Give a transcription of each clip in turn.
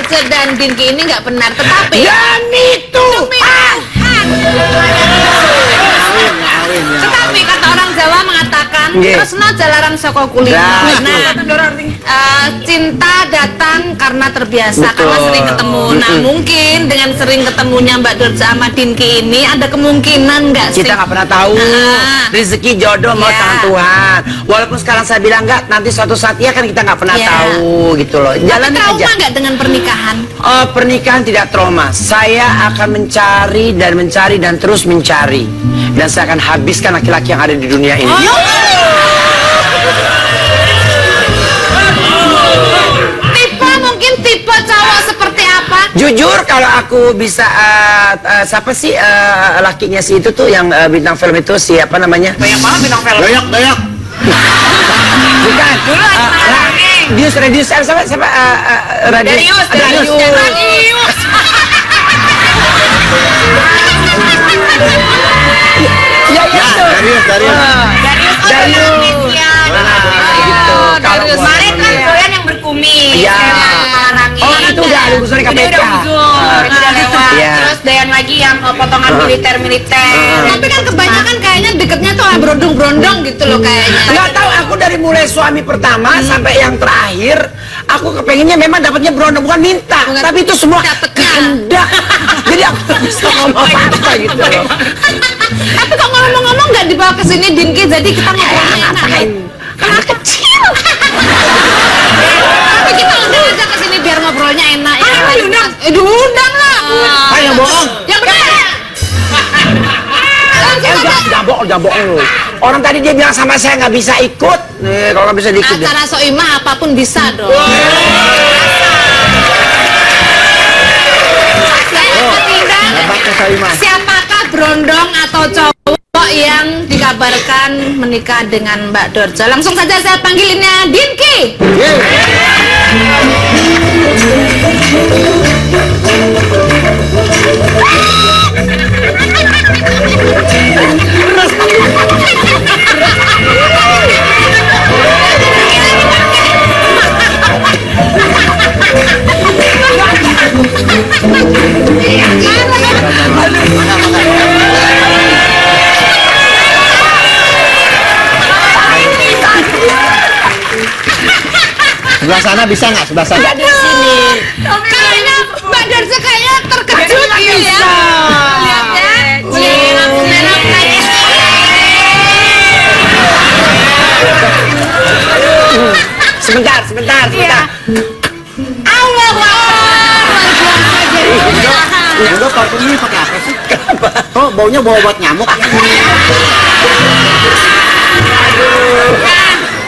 Dorce dan Dinky ini nggak benar, tetapi dan itu tetapi kata orang Jawa mengatakan tresno jalaran saka kulino. Cinta datang karena terbiasa, karena sering ketemu. Nah, mungkin dengan sering ketemunya Mbak Dorce sama Dinky ini ada kemungkinan nggak sih? kita nggak pernah tahu. Rezeki jodoh mau tangan Tuhan. Walaupun sekarang saya bilang nggak, nanti suatu saat ya kan kita nggak pernah tahu gitu loh. Jalan aja. Trauma nggak dengan pernikahan? Pernikahan tidak trauma. Saya akan mencari dan terus mencari, dan saya akan habiskan laki-laki yang ada di dunia ini. Tipe cowok seperti apa? Jujur kalau aku bisa siapa sih lakinya si itu tuh yang bintang film itu, siapa namanya? Banyak banget bintang film. Doyok. Bukan. Radius siapa Darius. Kemarin kan doyan yang berkumis. Iya. Oh, itu udah urusan KPK. Udah lewat. Terus doyan lagi yang potongan militer. Tapi kan kebanyakan kayaknya deketnya tuh berondong-berondong gitu loh kayaknya. Nggak tahu, aku dari mulai suami pertama sampai yang terakhir, aku kepengennya memang dapatnya berondong, bukan minta, tapi itu semua kehendak. Jadi aku nggak bisa ngomong apa gitu loh. Tapi kok ngomong-ngomong nggak dibawa ke sini Dinky, jadi kita ngobrolnya enak. Karena kecil. Tapi kita undang aja ke sini biar ngobrolnya enak ya. Diundang lah. Yang bohong. Yang benar. Jangan bohong lu. Orang tadi dia bilang sama saya nggak bisa ikut. Kalau nggak bisa dikit. Acara soimah apapun bisa dong. Siapakah berondong atau cowok yang dikabarkan menikah dengan Mbak Dorce? Langsung saja saya panggilinnya Dinky. Sebelah sana bisa nggak? Sebelah sana? Nggak di sini. Kayaknya Mbak Dorce kayaknya terkejut gitu ya. Lihatnya. Sebentar. Allah Enggak, parfumnya pakai apa sih? Oh, baunya bau obat nyamuk.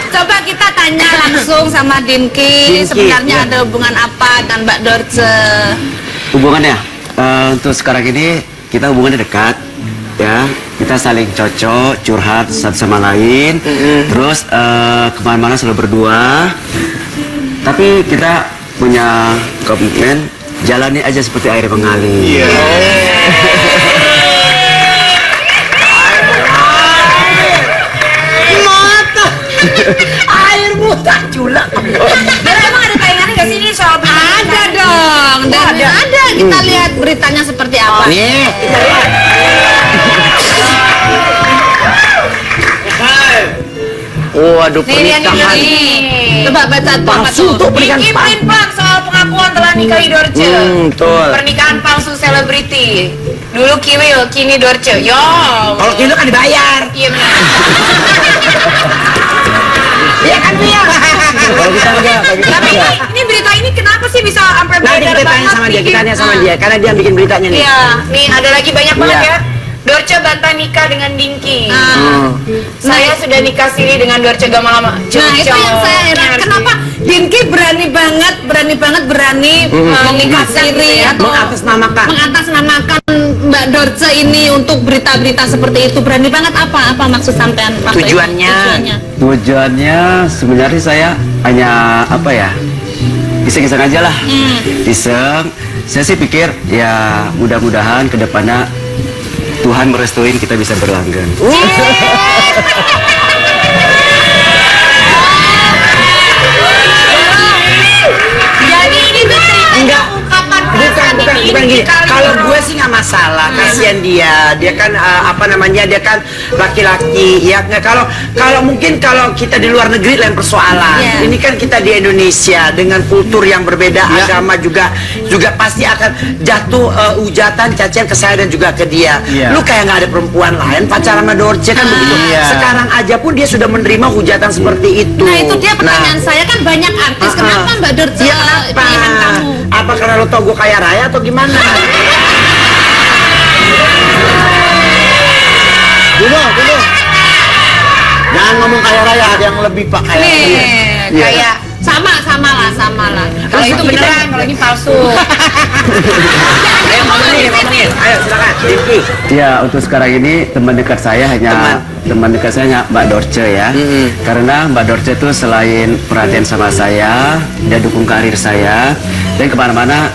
Coba kita tanya langsung sama Dinky, sebenarnya ada hubungan apa dengan Mbak Dorce? Hubungannya untuk sekarang ini kita hubungannya dekat, ya, kita saling cocok, curhat satu sama lain, terus kemana-mana selalu berdua, tapi kita punya komitmen jalani aja seperti air mengalir. Air mutak julak. Emang ada tayangannya nggak sih ini soal Ada dong, dan ada. Kita lihat beritanya seperti apa. Nih, kita lihat. Waduh, pernikahan Coba baca palsu tuh, pernikahan Bikin bang soal pengakuan telah nikahi Dorce. betul. Pernikahan palsu selebriti. Dulu Kiwil, kini Dorce. Yo. Kalau kilo kan dibayar. Iya benar. Iya kan Mia? Kalau kita enggak, Tapi ini berita ini kenapa sih bisa sampai Nanti beredar kita tanya banget? sama dia, Bikin- kita tanya sama dia, karena dia yang bikin beritanya nih. Iya, nih ada lagi banyak banget Iya. ya. Dorce bantah nikah dengan Dinky. Hmm. Saya sudah nikah siri dengan Dorce gak lama. Nah, itu yang saya heran. Kenapa Dinky berani banget menikah siri atau mengatasnamakan Mbak Dorce ini untuk berita-berita seperti itu? Berani banget apa maksud sampean pakai itu? Tujuannya sebenarnya saya hanya apa ya, iseng-iseng aja lah, iseng. Saya sih pikir ya mudah-mudahan kedepannya Tuhan merestuin kita bisa berlanggeng. Jadi ini tuh ceritanya kasihan dia kan apa namanya, dia kan laki-laki ya. Nggak, kalau mungkin kalau kita di luar negeri lain persoalan. Iya. Ini kan kita di Indonesia dengan kultur yang berbeda, agama juga pasti akan jatuh hujatan cacian ke saya dan juga ke dia. Iya. Lu kayak nggak ada perempuan lain pacaran sama Dorce kan begitu. Iya. Sekarang aja pun dia sudah menerima hujatan seperti itu. Nah itu dia pertanyaan saya, kan banyak artis, kenapa Mbak Dorce Iya, kenapa? pilihan kamu? Apa karena lo tau gue kaya raya atau gimana? Dulu. Jangan ngomong kaya raya, ada yang lebih Pak kaya raya. Nih, Iya. kayak sama lah. Kalau itu beneran, kalau ini palsu. Ayo ngomongin. Ayo silakan, Dinky. Ya, untuk sekarang ini teman dekat saya hanya Mbak Dorce ya. Karena Mbak Dorce itu selain perhatian sama saya, dia dukung karir saya, dan kemana-mana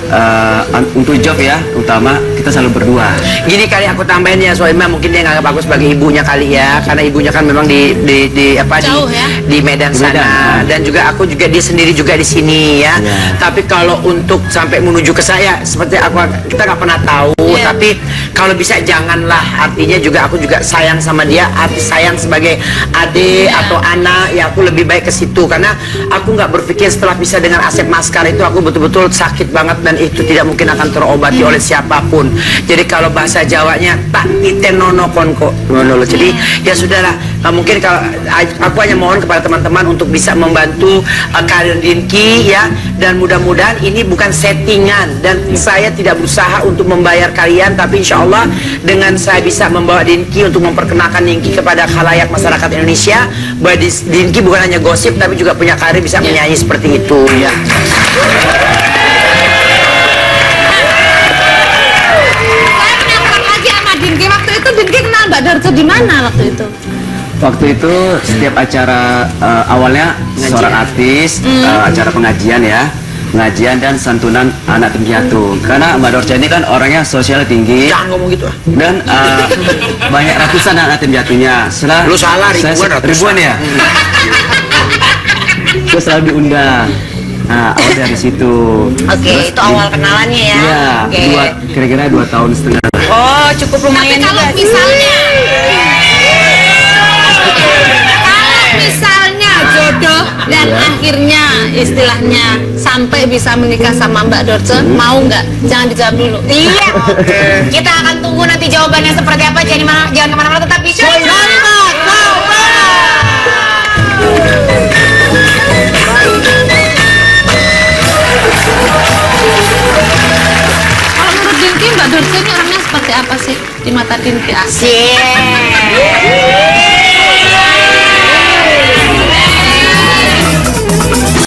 untuk job ya, utama kita selalu berdua. Gini kali aku tambahin ya, Soima mungkin dia nganggap aku sebagai ibunya kali ya, karena ibunya kan memang di Jauh ya? di Medan sana, dan juga aku juga dia sendiri juga di sini ya. Iya. Tapi kalau untuk sampai menuju ke saya, seperti kita nggak pernah tahu. Iya. Tapi kalau bisa janganlah, artinya juga aku juga sayang sama dia, arti sayang sebagai adik atau anak ya, aku lebih baik ke situ karena aku nggak berpikir setelah pisah dengan Asep Maskar itu aku betul-betul sakit banget dan itu tidak mungkin akan terobati oleh siapapun. Jadi kalau bahasa Jawanya tak titenono konko ngono loh. Jadi ya sudahlah, mungkin kalau aku hanya mohon kepada teman-teman untuk bisa membantu karir Dinky ya, dan mudah-mudahan ini bukan settingan dan saya tidak berusaha untuk membayar kalian, tapi insya Allah dengan saya bisa membawa Dinky untuk memperkenalkan Dinky kepada khalayak masyarakat Indonesia bahwa Dinky bukan hanya gosip tapi juga punya karir bisa menyanyi seperti itu ya. Saya penasaran lagi sama Dinky. Waktu itu Dinky kenal Mbak Dorce di mana waktu itu? Waktu itu setiap acara awalnya seorang artis, acara pengajian ya, pengajian dan santunan anak tim piatu. Karena Mbak Dorce ini kan orangnya sosial tinggi Jangan ngomong gitu ah. dan banyak ratusan anak tim piatunya. Lu salah, ribuan ya. Terus selalu diundang. Nah, awal dari situ. Oke, itu awal kenalannya ya. Iya, Oke. kira-kira 2 tahun setengah. Oh, cukup Tapi lumayan kalau juga. misalnya jodoh dan akhirnya istilahnya sampai bisa menikah sama Mbak Dorce, mau nggak? Jangan dijawab dulu. Iya. Kita akan tunggu nanti jawabannya seperti apa. Jangan kemana-mana, tetap di show. Kalau menurut Dinky, Mbak Dorce ini orangnya seperti apa sih di mata Dinky? Asik.